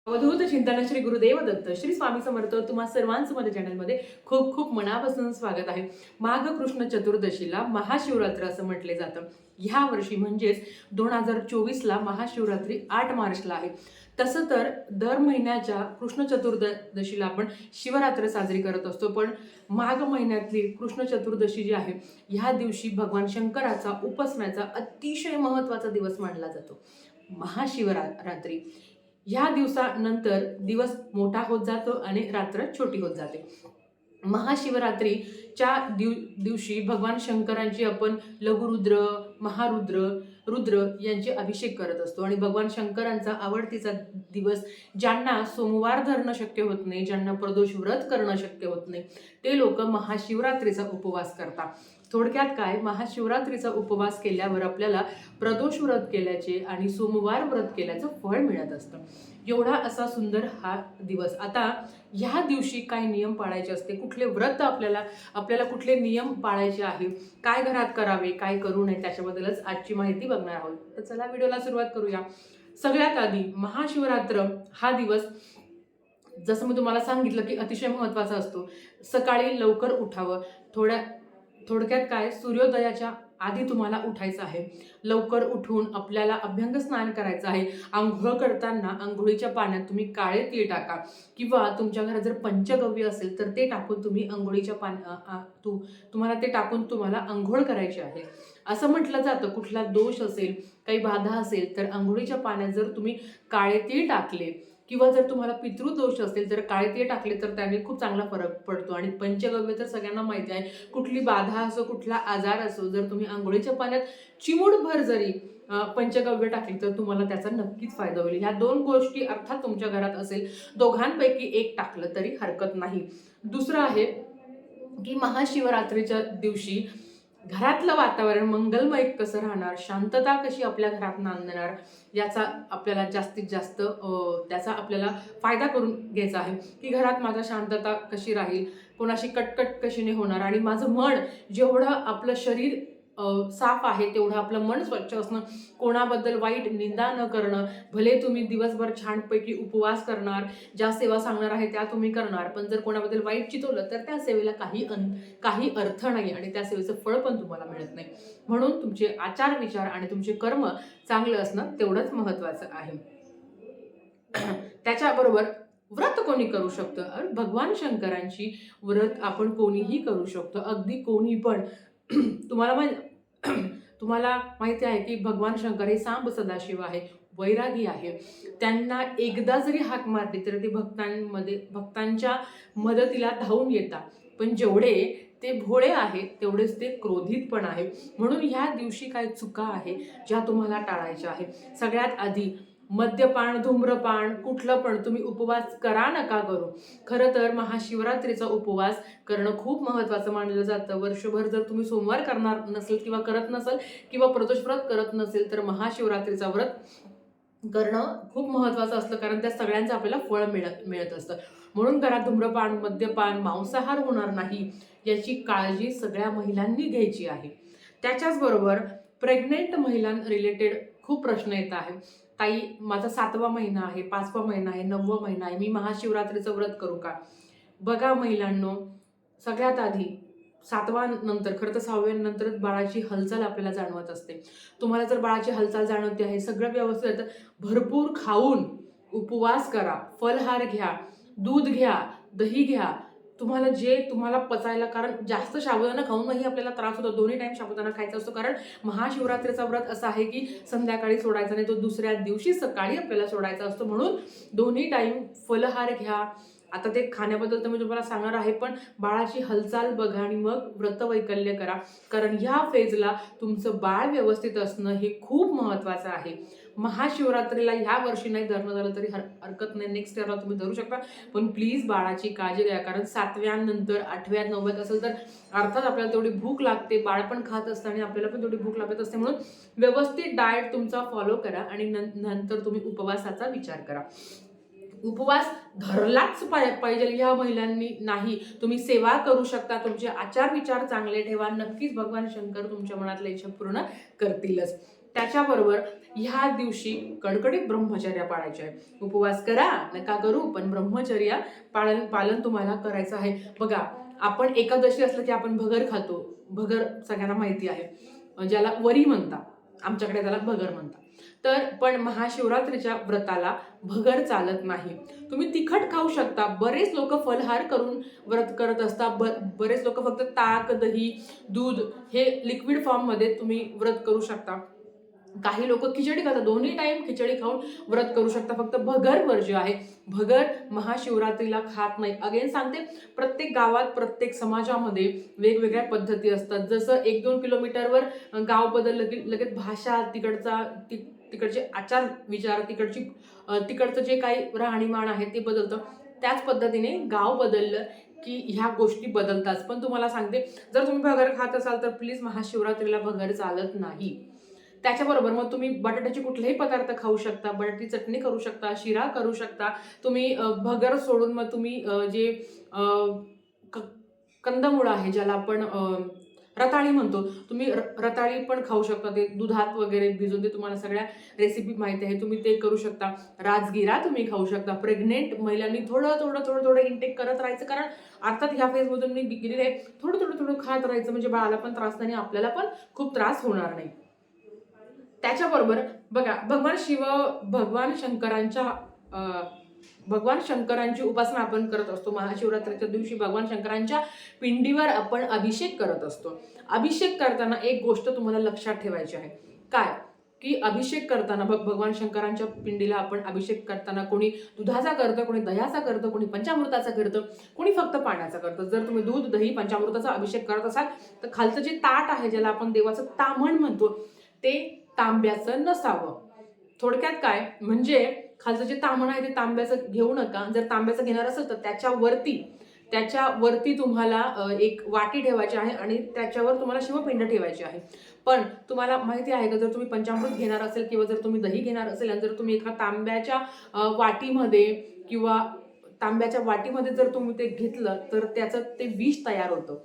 अवधूत चिंतन श्री गुरुदेव दत्त श्री स्वामी समर्थ तुम्हा सर्वांचं माझ्या चॅनलमध्ये खूप खूप मनापासून स्वागत आहे. माघ कृष्ण चतुर्दशीला महाशिवरात्र असं म्हटले जातं. ह्या वर्षी म्हणजेच 2024ला महाशिवरात्री 8 मार्चला आहे. तसं तर दर महिन्याच्या कृष्ण चतुर्दशीला आपण शिवरात्र साजरी करत असतो, पण माघ महिन्यातली कृष्ण चतुर्दशी जी आहे ह्या दिवशी भगवान शंकराचा उपासण्याचा अतिशय महत्त्वाचा दिवस मानला जातो. महाशिवरात्री ह्या दिवसानंतर दिवस मोठा होत जातो आणि रात्र छोटी होत जाते. महाशिवरात्रीच्या दिवशी भगवान शंकरांची आपण लघुरुद्र, महारुद्र, रुद्र यांचे अभिषेक करत असतो आणि भगवान शंकरांचा आवडतीचा दिवस, ज्यांना सोमवार धरणं शक्य होत नाही, ज्यांना प्रदोष व्रत करणं शक्य होत नाही, ते लोक महाशिवरात्रीचा उपवास करतात. थोडक्यात काय, महाशिवरात्रीचा उपवास केल्यावर आपल्याला प्रदोष व्रत केल्याचे आणि सोमवार व्रत केल्याचं फळ मिळत असतं. एवढा असा सुंदर हा दिवस. आता ह्या दिवशी काय नियम पाळायचे असते, कुठले व्रत आपल्याला कुठले नियम पाळायचे आहे, काय घरात करावे, काय करू नये, त्याच्याबद्दलच आजची माहिती बघणार आहोत. तर चला व्हिडिओला सुरुवात करूया. सगळ्यात आधी महाशिवरात्र हा दिवस, जसं मी तुम्हाला सांगितलं की अतिशय महत्त्वाचा असतो. सकाळी लवकर उठावं. थोडक्यात काय, सूर्योदयाच्या आधी तुम्हाला उठायचं आहे. लवकर उठून आपल्याला अभ्यंग स्नान करायचं आहे. आंघोळ करताना आंघोळीच्या पाण्यात तुम्ही काळे तीळ टाका, किंवा तुमच्या घरात जर पंचगव्य असेल तर ते टाकून तुम्ही आंघोळीच्या तुम्हाला ते टाकून तुम्हाला आंघोळ करायची आहे. असं म्हटलं जातं, कुठला दोष असेल, काही बाधा असेल तर आंघोळीच्या पाण्यात जर तुम्ही काळे तीळ टाकले, किंवा जर तुम्हाला पितृदोष असेल तर काळे तीळ टाकले तर त्याने खूप चांगला फरक पडतो. आणि पंचगव्य तर सगळ्यांना माहिती आहे, कुठली बाधा असो, कुठला आजार असो, जर तुम्ही आंघोळीच्या पाण्यात चिमूटभर जरी पंचगव्य टाकली तर तुम्हाला त्याचा नक्कीच फायदा होईल. ह्या दोन गोष्टी अर्थात तुमच्या घरात असेल, दोघांपैकी एक टाकलं तरी हरकत नाही. दुसरं आहे की महाशिवरात्रीच्या दिवशी घरातलं वातावरण मंगलमय कसं राहणार, शांतता कशी आपल्या घरात नांदणार, याचा आपल्याला जास्तीत जास्त त्याचा आपल्याला फायदा करून घ्यायचा आहे. की घरात माझा शांतता कशी राहील, कोणाशी कटकट कशी नाही होणार, आणि माझं मन, जेवढं आपलं शरीर साफ आहे तेवढं आपलं मन स्वच्छ असणं, कोणाबद्दल वाईट निंदा न करणं. भले तुम्ही दिवसभर छानपैकी उपवास करणार, ज्या सेवा सांगणार आहे त्या तुम्ही करणार, पण जर कोणाबद्दल वाईट चितवलं तर त्या सेवेला काही अर्थ नाही आणि त्या सेवेचं फळ पण तुम्हाला मिळत नाही. म्हणून तुमचे आचार विचार आणि तुमचे कर्म चांगलं असणं तेवढंच महत्त्वाचं आहे. त्याच्याबरोबर व्रत कोणी करू शकतं? भगवान शंकरांची व्रत आपण कोणीही करू शकतो, अगदी कोणी पण. तुम्हाला माहिती आहे की भगवान शंकर हे सांब सदाशिव आहे, वैरागी आहे. त्यांना एकदा जरी हाक मारली तर ते भक्तांच्या मदतीला धावून येतात. पण जेवढे ते भोळे आहेत तेवढेच ते क्रोधित पण आहे. म्हणून ह्या दिवशी काय चुका आहे ज्या तुम्हाला टाळायच्या आहे. सगळ्यात आधी मद्यपान, धूम्रपान, कुठलं पण तुम्ही उपवास करा नका करू. खरं तर महाशिवरात्रीचा उपवास करणं खूप महत्त्वाचं मानलं जातं. वर्षभर जर तुम्ही सोमवार करणार नसेल किंवा करत नसेल किंवा प्रदोष व्रत करत नसेल तर महाशिवरात्रीचा व्रत करणं खूप महत्त्वाचं असतं, कारण त्या सगळ्यांचं आपल्याला फळ मिळत असतं. म्हणून घरात धूम्रपान, मद्यपान, मांसाहार होणार नाही याची काळजी सगळ्या महिलांनी घ्यायची आहे. त्याच्याचबरोबर प्रेग्नेंट महिलां रिलेटेड खूप प्रश्न येत आहे. ताई, माझा 7वा महिना आहे, 5वा महिना आहे, 9वा महिना आहे, मी महाशिवरात्रीचं व्रत करू का? बघा महिलांनो, सगळ्यात आधी 7वा नंतर, खरं तर 6व्या नंतरच बाळाची हालचाल आपल्याला जाणवत असते. तुम्हाला जर बाळाची हालचाल जाणवते आहे, सगळं व्यवस्थित आहे, तर भरपूर खाऊन उपवास करा, फलहार घ्या, दूध घ्या, दही घ्या, तुम्हाला जे तुम्हाला पचायला. कारण जास्त साबुदाणा खाऊनही आपल्याला त्रास होतो. दोन्ही टाईम साबुदाणा खायचा असतो, कारण महाशिवरात्रीचा व्रत असा आहे की संध्याकाळी सोडायचा नाही, तो दुसऱ्या दिवशी सकाळी आपल्याला सोडायचा असतो. म्हणून दोन्ही टाईम फलहार घ्या. आता ते खाण्याबद्दल तर मी तुम्हाला सांगणार आहे, पण बाळाची हालचाल बघा आणि मग व्रतवैकल्य करा, कारण ह्या फेजला तुमचं बाळ व्यवस्थित असणं हे खूप महत्त्वाचं आहे. महाशिवरात्रीला ह्या वर्षी नाही धरणं झालं तरी हरकत नाही, नेक्स्ट इयरला तुम्ही धरू शकता, पण प्लीज बाळाची काळजी घ्या. कारण 7व्या नंतर 8व्या 9व्यात असेल तर अर्थात आपल्याला तेवढी भूक लागते, बाळ पण खात असतं आणि आपल्याला पण तेवढी भूक लागत असते. म्हणून व्यवस्थित डाएट तुमचा फॉलो करा आणि नंतर तुम्ही उपवासाचा विचार करा. उपवास धरलाच पाहिजे ह्या महिलांनी नाही. तुम्ही सेवा करू शकता, तुमचे आचार विचार चांगले ठेवा, नक्कीच भगवान शंकर तुमच्या मनातल्या इच्छा पूर्ण करतीलच. त्याच्याबरोबर ह्या दिवशी कडकडीत ब्रह्मचर्य पाळायचे आहे. उपवास करा नका करू, पण ब्रह्मचर्य पालन तुम्हाला करायचं आहे. बघा, आपण एकादशी असलं की आपण भगर खातो. भगर सगळ्यांना माहिती आहे, ज्याला वरी म्हणतात, आमच्याकडे त्याला भगर म्हणतात. तर पण महाशिवरात्रीच्या व्रताला भगर चालत नाही. तुम्ही तिखट खाऊ शकता. बरेच लोक फलहार करून व्रत करत असतात. बरेच लोक फक्त ताक, दही, दूध हे लिक्विड फॉर्म मध्ये तुम्ही व्रत करू शकता. काही लोक खिचडी खातात, दोन्ही टाइम खिचडी खाऊन व्रत करू शकता. फक्त भगर वर्ज्य आहे. भगर महाशिवरात्रीला खात नाही. अगेन सांगते, प्रत्येक गावात प्रत्येक समाजामध्ये वेगवेगळ्या पद्धती असतात. जसं 1-2 किलोमीटरवर गाव बदललं की लगेच भाषा, तिकडचे आचार विचार, तिकडचं जे काही राहणीमान आहे ते बदलतं. त्याच पद्धतीने गाव बदललं की ह्या गोष्टी बदलतात. पण तुम्हाला सांगते, जर तुम्ही भगर खात असाल तर प्लीज महाशिवरात्रीला भगर चालत नाही. त्याच्याबरोबर मग तुम्ही बटाट्याचे कुठलेही पदार्थ खाऊ शकता. बटाट्याची चटणी करू शकता, शिरा करू शकता. तुम्ही भगर सोडून मग तुम्ही जे कंदमुळं आहे, ज्याला आपण रताळी म्हणतो, तुम्ही रताळी पण खाऊ शकता. ते दुधात वगैरे भिजून, ते तुम्हाला सगळ्या रेसिपी माहिती आहे, तुम्ही ते करू शकता. राजगिरा तुम्ही खाऊ शकता. प्रेग्नेंट महिलांनी थोडं इंटेक करत राहायचं, कारण अर्थात ह्या फेजमधून मी गेलेले आहे. थोडं खात राहायचं, म्हणजे बाळाला पण त्रास नाही, आपल्याला पण खूप त्रास होणार नाही. त्याच्याबरोबर बघा, भगवान शंकरांची उपासना आपण करत असतो. महाशिवरात्रीच्या दिवशी भगवान शंकरांच्या पिंडीवर आपण अभिषेक करत असतो. अभिषेक करताना एक गोष्ट तुम्हाला लक्षात ठेवायची आहे. काय की अभिषेक करताना भगवान शंकरांच्या पिंडीला आपण अभिषेक करताना कोणी दुधाचा करतं, कोणी दह्याचा करतं, कोणी पंचामृताचा करतं, कोणी फक्त पाण्याचा करतं. जर तुम्ही दूध, दही, पंचामृताचा अभिषेक करत असाल तर खालचं जे ताट आहे, ज्याला आपण देवाचं ताम्हण म्हणतो, ते तांब्याचं नसावं. थोडक्यात काय म्हणजे, खालचं जे ताम्हण आहे ते तांब्याचं घेऊ नका. जर तांब्याचं घेणार असेल तर त्याच्यावरती तुम्हाला एक वाटी ठेवायची आहे आणि त्याच्यावर तुम्हाला शिवपिंड ठेवायची आहे. पण तुम्हाला माहिती आहे का, जर तुम्ही पंचामृत घेणार असेल किंवा जर तुम्ही दही घेणार असेल आणि जर तुम्ही एका तांब्याच्या वाटीमध्ये किंवा तांब्याच्या वाटीमध्ये जर तुम्ही ते घेतलं तर त्याचं ते विष तयार होतं.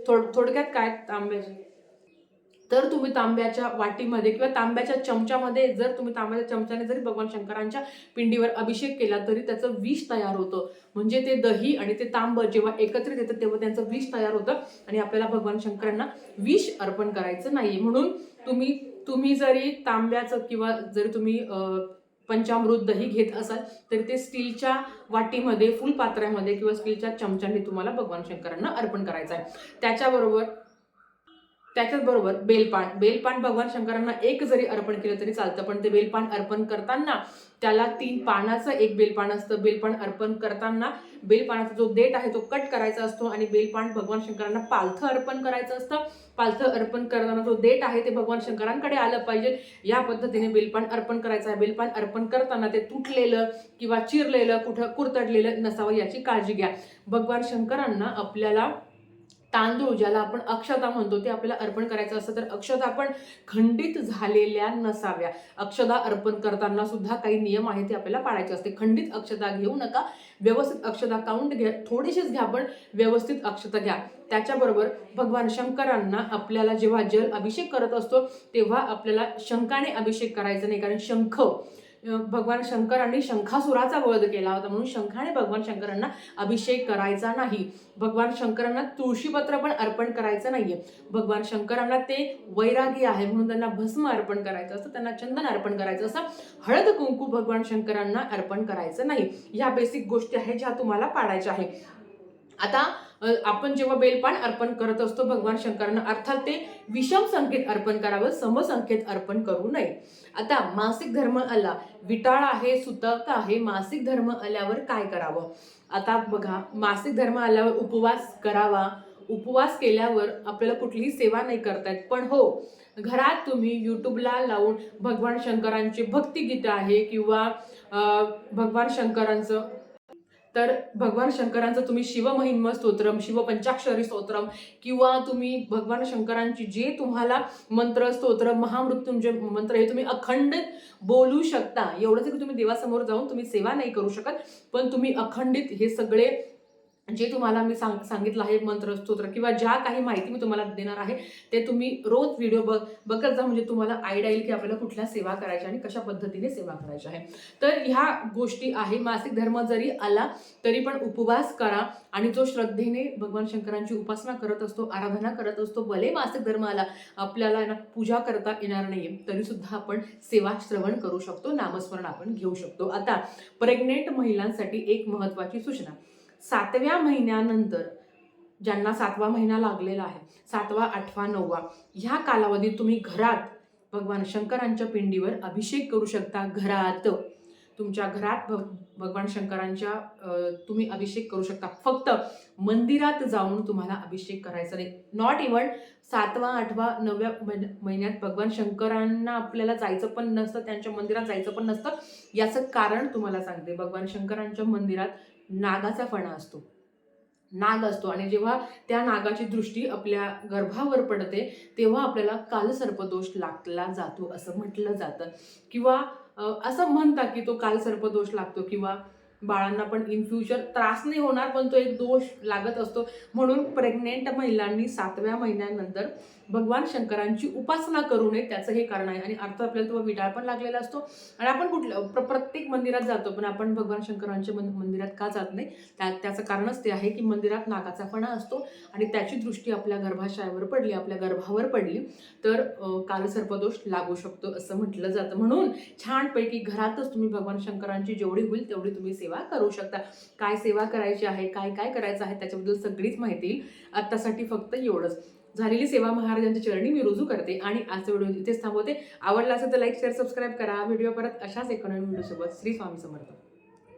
थोडक्यात काय, तर तुम्ही तांब्याच्या वाटीमध्ये किंवा तांब्याच्या चमच्यामध्ये, जर तुम्ही तांब्याच्या चमच्याने जरी भगवान शंकरांच्या पिंडीवर अभिषेक केला तरी त्याचं विष तयार होतं. म्हणजे ते दही आणि ते तांब जेव्हा एकत्रित येतं तेव्हा त्यांचं विष तयार होतं आणि आपल्याला भगवान शंकरांना विष अर्पण करायचं नाही. म्हणून तुम्ही जरी तांब्याचं किंवा जरी तुम्ही पंचामृत दही घेत असाल तरी ते स्टीलच्या वाटीमध्ये, फुलपात्रामध्ये किंवा स्टीलच्या चमच्याने तुम्हाला भगवान शंकरांना अर्पण करायचं आहे. त्याच्याबरोबर बेलपान भगवान शंकरांना एक जरी अर्पण केलं तरी चालतं. पण ते बेलपान अर्पण करताना त्याला 3 पानाचं एक बेलपान असतं. बेलपान अर्पण करताना बेलपानाचा जो देठ आहे तो कट करायचा असतो आणि बेलपान भगवान शंकरांना पालथं अर्पण करायचं असतं. पालथं अर्पण करताना जो देठ आहे ते भगवान शंकरांकडे आलं पाहिजे. या पद्धतीने बेलपान अर्पण करायचं आहे. बेलपान अर्पण करताना ते तुटलेलं किंवा चिरलेलं, कुठं कुरतडलेलं नसावं याची काळजी घ्या. भगवान शंकरांना आपल्याला तांदूळ, ज्याला आपण अक्षता म्हणतो, ते आपल्याला अर्पण करायचं असतं. तर अक्षता पण खंडित झालेल्या नसाव्या. अक्षता अर्पण करताना सुद्धा काही नियम आहेत ते आपल्याला पाळायचे असते. खंडित अक्षता घेऊ नका. व्यवस्थित अक्षता काउंट घ्या, थोडीशीच घ्या पण व्यवस्थित अक्षता घ्या. त्याच्याबरोबर भगवान शंकरांना आपल्याला जेव्हा जल अभिषेक करत असतो तेव्हा आपल्याला शंखाने अभिषेक करायचा नाही, कारण शंख, भगवान शंकरांनी शंखासुराचा वध केला होता, म्हणून शंखाने भगवान शंकरांना अभिषेक करायचा नाही. भगवान शंकरांना तुळशीपत्र पण अर्पण करायचं नाहीये. भगवान शंकरांना ते वैरागी आहे म्हणून त्यांना भस्म अर्पण करायचं असतं, त्यांना चंदन अर्पण करायचं असतं. हळद कुंकू भगवान शंकरांना अर्पण करायचं नाही. ह्या बेसिक गोष्टी आहेत ज्या तुम्हाला पाळायच्या आहे. आता आपण जेव्हा बेलपान अर्पण करत असतो भगवान शंकरांना, अर्थात ते विषम संकेत अर्पण करावं, समसंकेत अर्पण करू नये. आता मासिक धर्म आला, विटाळ आहे, सुतक आहे, मासिक धर्म आल्यावर काय करावं? आता बघा, मासिक धर्म आल्यावर उपवास करावा. उपवास केल्यावर आपल्याला कुठलीही सेवा नाही करता येत, पण हो, घरात तुम्ही यूट्यूबला लावून भगवान शंकरांचे भक्तिगीत आहे किंवा भगवान शंकरांचं तुम्ही शिवमहिम्न स्तोत्रम, शिवपंचाक्षरी स्तोत्रम किंवा तुम्ही भगवान शंकरांची जे तुम्हाला मंत्र, स्तोत्र, महामृत्युंजय मंत्र हे तुम्ही अखंडित बोलू शकता. एवढंच की तुम्ही देवासमोर जाऊन तुम्ही सेवा नाही करू शकत, पण तुम्ही अखंडित हे सगळे जे तुम्हाला मी सांगितलं आहे मंत्र स्तोत्र किंवा ज्या काही माहिती मी तुम्हाला देणार आहे ते तुम्ही रोज व्हिडिओ बघत जा, म्हणजे तुम्हाला आयडिया येईल की आपल्याला कुठल्या सेवा करायच्या आणि कशा पद्धतीने सेवा करायच्या आहे. तर ह्या गोष्टी आहे. मासिक धर्म जरी आला तरी पण उपवास करा आणि जो श्रद्धेने भगवान शंकरांची उपासना करत असतो, आराधना करत असतो, भले मासिक धर्म आला, आपल्याला ना पूजा करता येणार नाहीये तरी सुद्धा आपण सेवा श्रवण करू शकतो, नामस्मरण आपण घेऊ शकतो. आता प्रेग्नेंट महिलांसाठी एक महत्त्वाची सूचना. 7व्या महिन्यानंतर ज्यांना 7वा महिना लागलेला आहे, 7वा, 8वा, 9वा ह्या कालावधीत तुम्ही घरात भगवान शंकरांच्या पिंडीवर अभिषेक करू शकता. घरात, तुमच्या घरात भगवान शंकरांच्या तुम्ही अभिषेक करू शकता. फक्त मंदिरात जाऊन तुम्हाला अभिषेक करायचा नाही. नॉट इव्हन 7वा, 8वा, 9व्या महिन्यात भगवान शंकरांना आपल्याला जायचं पण नसतं, त्यांच्या मंदिरात जायचं पण नसतं. याचं कारण तुम्हाला सांगते. भगवान शंकरांच्या मंदिरात नागाचा फणा असतो, नाग असतो, आणि जेव्हा त्या नागाची दृष्टी आपल्या गर्भावर पडते तेव्हा आपल्याला कालसर्पदोष लागला जातो असं म्हटलं जातं. किंवा असं म्हणतात की तो कालसर्पदोष लागतो किंवा बाळांना पण इन फ्युचर त्रास नाही होणार पण तो एक दोष लागत असतो. म्हणून प्रेग्नेंट महिलांनी 7व्या महिन्यानंतर भगवान शंकरांची उपासना करू नये, त्याचं हे कारण आहे. आणि अर्थ आपल्याला तो विटाळ पण लागलेला असतो आणि आपण प्रत्येक मंदिरात जातो पण आपण भगवान शंकरांच्या मंदिरात का जात नाही, त्याचं कारणच ते आहे की मंदिरात नागाचा फणा असतो आणि त्याची दृष्टी आपल्या गर्भाशयावर पडली, आपल्या गर्भावर पडली तर कालसर्पदोष लागू शकतो असं म्हटलं जातं. म्हणून छानपैकी घरातच तुम्ही भगवान शंकरांची जेवढी होईल तेवढी तुम्ही सेवा करू शकता. काय सेवा करायची आहे, काय काय करायचं आहे त्याच्याबद्दल सगळीच माहिती येईल. आत्तासाठी फक्त एवढंच. झालेली सेवा महाराजांच्या चरणी मी रुजू करते आणि आजचा व्हिडिओ इथेच थांबवते. आवडला असेल तर लाईक, शेअर, सबस्क्राईब करा. व्हिडिओ परत अशाच एक नवीन व्हिडिओसोबत. श्री स्वामी समर्थ.